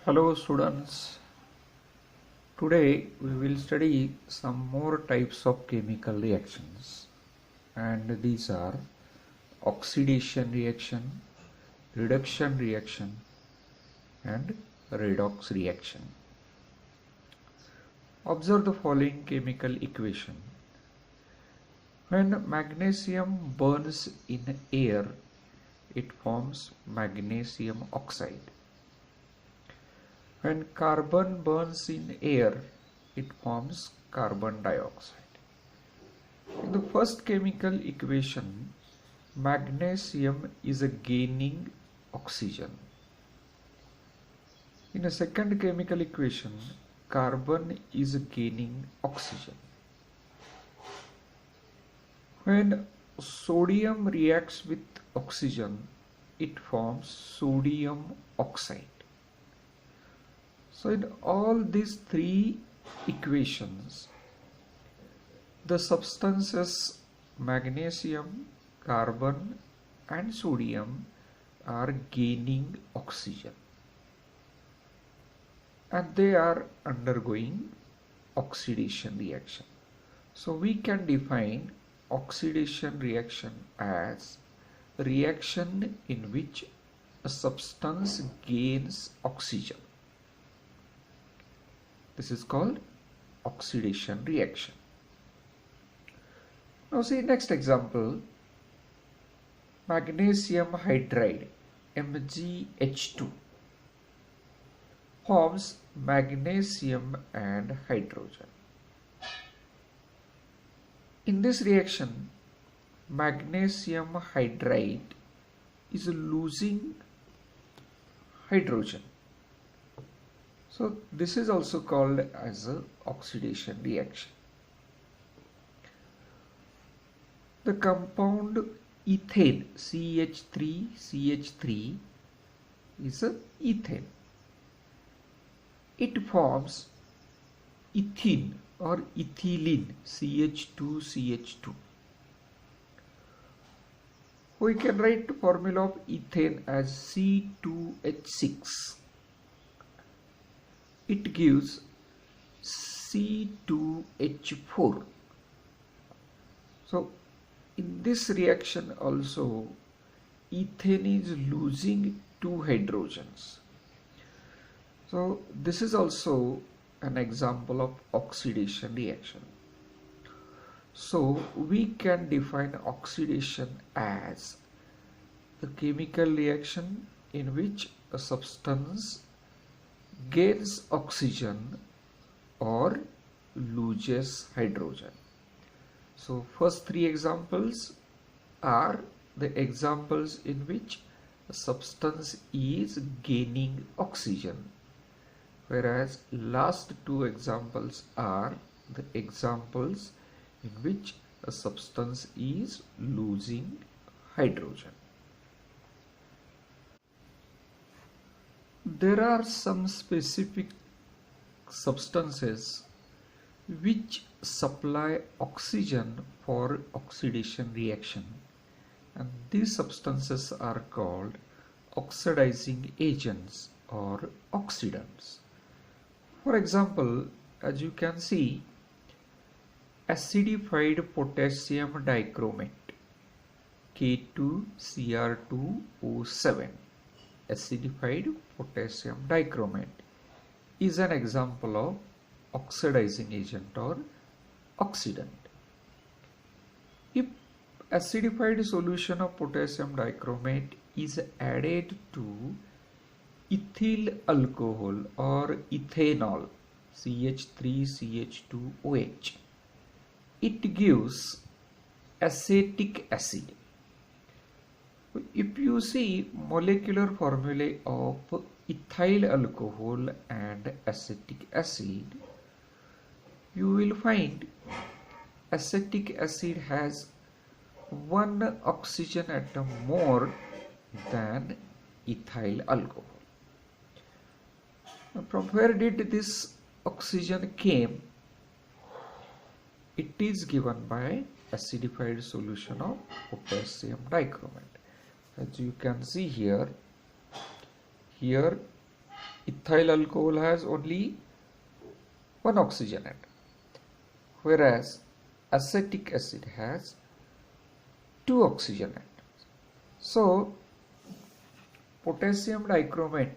Hello students, today we will study some more types of chemical reactions, and these are oxidation reaction, reduction reaction and redox reaction. Observe the following chemical equation. When magnesium burns in air, it forms magnesium oxide. When carbon burns in air, it forms carbon dioxide. In the first chemical equation, magnesium is gaining oxygen. In a second chemical equation, carbon is gaining oxygen. When sodium reacts with oxygen, it forms sodium oxide. So in all these three equations, the substances magnesium, carbon and sodium are gaining oxygen and they are undergoing oxidation reaction. So we can define oxidation reaction as a reaction in which a substance gains oxygen. This is called oxidation reaction. Now see next example. Magnesium hydride MgH2 forms magnesium and hydrogen. In this reaction, magnesium hydride is losing hydrogen. So this is also called as a oxidation reaction. The compound ethane CH3CH3 is a ethane. It forms ethene or ethylene CH2CH2. We can write the formula of ethane as C2H6. It gives C2H4. So in this reaction also ethane is losing two hydrogens. So this is also an example of oxidation reaction. So we can define oxidation as the chemical reaction in which a substance gains oxygen or loses hydrogen. So first three examples are the examples in which a substance is gaining oxygen, whereas last two examples are the examples in which a substance is losing hydrogen. There are some specific substances which supply oxygen for oxidation reaction, and these substances are called oxidizing agents or oxidants. For example, as you can see, acidified potassium dichromate K2Cr2O7, acidified potassium dichromate is an example of oxidizing agent or oxidant. If acidified solution of potassium dichromate is added to ethyl alcohol or ethanol CH3CH2OH, it gives acetic acid. If you see molecular formulae of ethyl alcohol and acetic acid, you will find acetic acid has one oxygen atom more than ethyl alcohol. From where did this oxygen came? It is given by acidified solution of potassium dichromate. As you can see here Ethyl alcohol has only one oxygen atom, whereas acetic acid has two oxygen atoms. So potassium dichromate,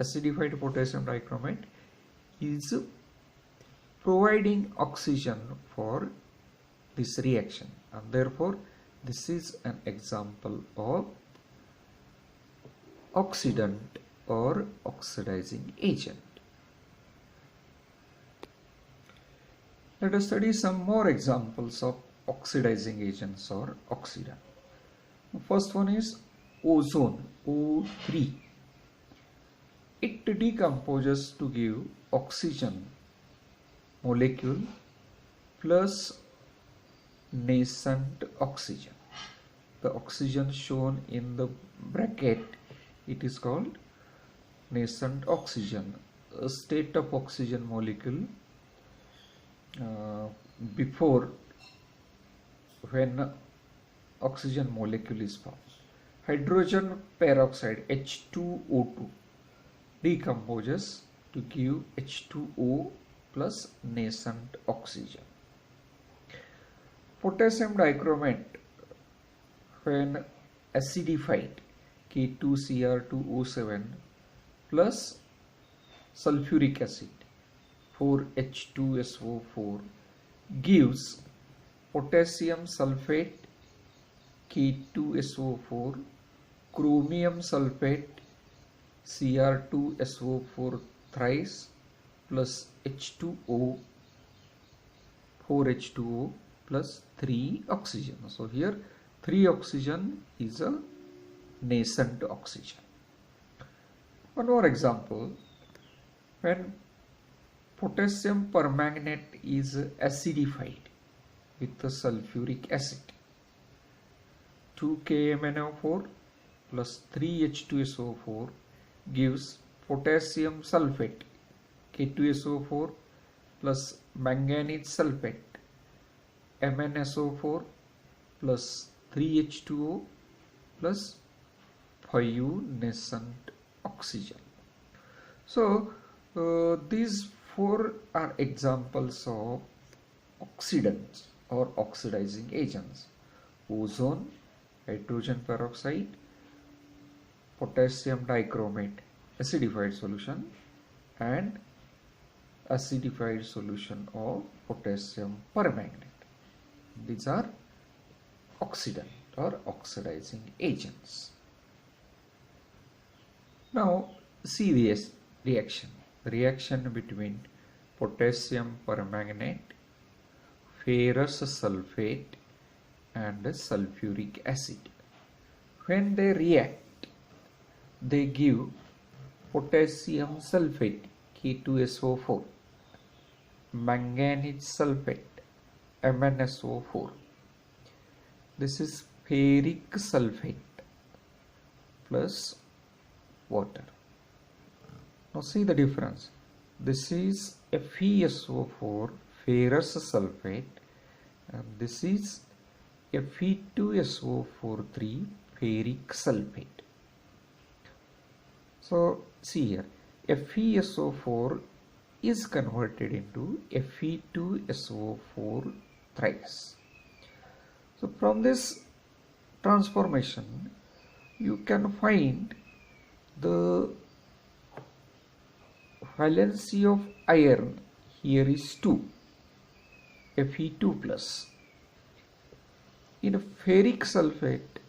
acidified potassium dichromate, is providing oxygen for this reaction, and therefore this is an example of oxidant or oxidizing agent. Let us study some more examples of oxidizing agents or oxidant. The first one is ozone, O3. It decomposes to give oxygen molecule plus nascent oxygen. The oxygen shown in the bracket, it is called nascent oxygen, a state of oxygen molecule before when oxygen molecule is formed. Hydrogen peroxide H2O2 decomposes to give H2O plus nascent oxygen. Potassium dichromate, when acidified, K2Cr2O7 plus sulfuric acid 4H2SO4 gives potassium sulfate K2SO4, chromium sulfate Cr2SO4 thrice plus H2O, 4H2O plus 3 oxygen. So here 3 oxygen is a nascent oxygen. One more example, when potassium permanganate is acidified with the sulfuric acid, 2 KMnO4 plus 3 H2SO4 gives potassium sulfate K2SO4 plus manganese sulfate MnSO4 plus 3H2O plus 5 nascent oxygen. So these 4 are examples of oxidants or oxidizing agents: ozone, hydrogen peroxide, potassium dichromate acidified solution, and acidified solution of potassium permanganate. These are oxidant or oxidizing agents. Now see this reaction. The reaction between potassium permanganate, ferrous sulfate and sulfuric acid. When they react, they give potassium sulfate K2SO4, manganese sulfate MnSO4. This is ferric sulfate plus water. Now see the difference. This is FeSO4, ferrous sulfate, and this is Fe2SO4, ferric sulfate. So see here, FeSO4 is converted into Fe2SO4 thrice. So from this transformation you can find the valency of iron. Here is 2, Fe2 plus. In ferric sulfate,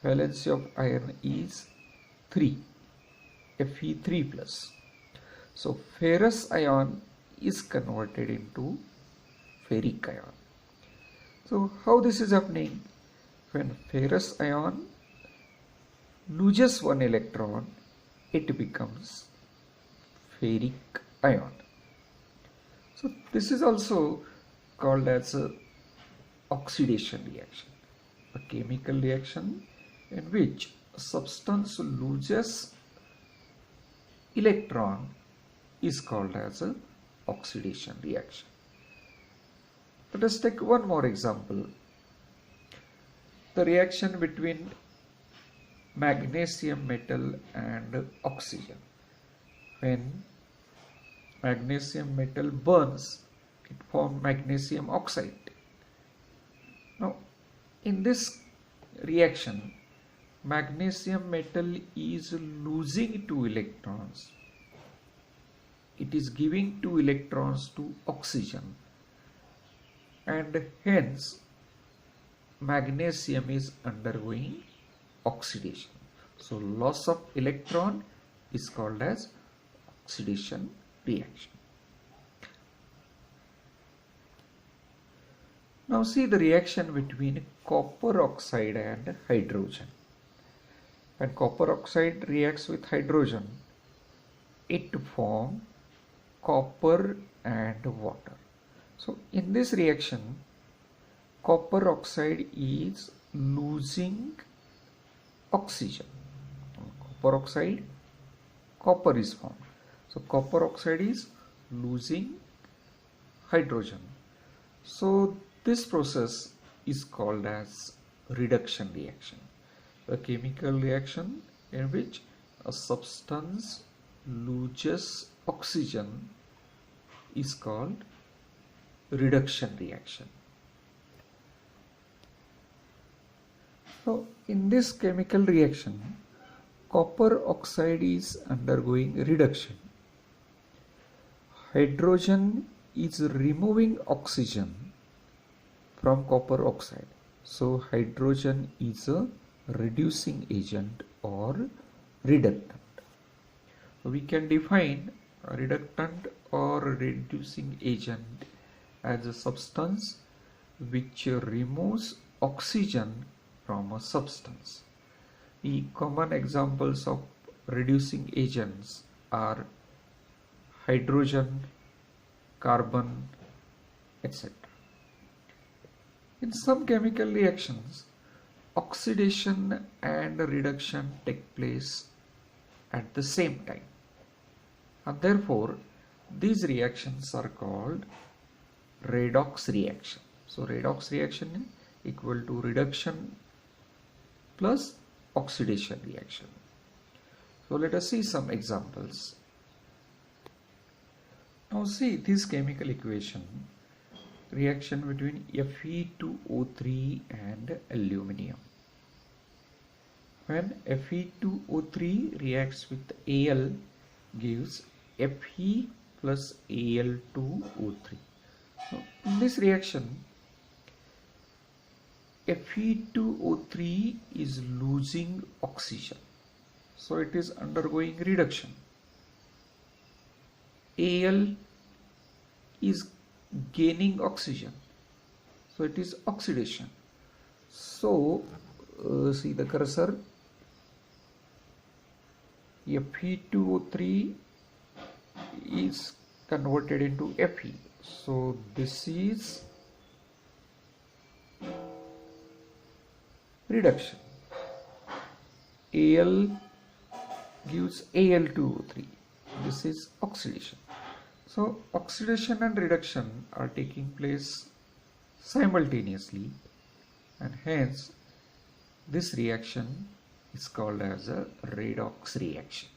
valency of iron is 3, Fe3 plus. So ferrous ion is converted into ferric ion. So how this is happening? When ferrous ion loses one electron, it becomes ferric ion. So this is also called as a oxidation reaction, a chemical reaction in which a substance loses electron is called as a oxidation reaction. Let us take one more example. The reaction between magnesium metal and oxygen. When magnesium metal burns, it forms magnesium oxide. Now, in this reaction, magnesium metal is losing 2 electrons. It is giving 2 electrons to oxygen, and hence magnesium is undergoing oxidation. So loss of electron is called as oxidation reaction. Now see the reaction between copper oxide and hydrogen. When copper oxide reacts with hydrogen, it forms copper and water. So in this reaction, copper oxide is losing oxygen. Copper oxide, copper is formed. So copper oxide is losing hydrogen. So this process is called as reduction reaction. A chemical reaction in which a substance loses oxygen is called reduction reaction. So in this chemical reaction, copper oxide is undergoing reduction. Hydrogen is removing oxygen from copper oxide. So hydrogen is a reducing agent or reductant. We can define a reductant or reducing agent as a substance which removes oxygen from a substance. The common examples of reducing agents are hydrogen, carbon, etc. In some chemical reactions, oxidation and reduction take place at the same time, and therefore these reactions are called redox reaction. So redox reaction equal to reduction plus oxidation reaction. So let us see some examples. Now see this chemical equation, reaction between Fe2O3 and aluminium. When Fe2O3 reacts with Al, gives Fe plus Al2O3. So in this reaction, Fe2O3 is losing oxygen, so it is undergoing reduction. Al is gaining oxygen, so it is oxidation. So see the cursor, Fe2O3 is converted into Fe, so this is reduction. Al gives Al2O3, this is oxidation. So oxidation and reduction are taking place simultaneously, and hence this reaction is called as a redox reaction.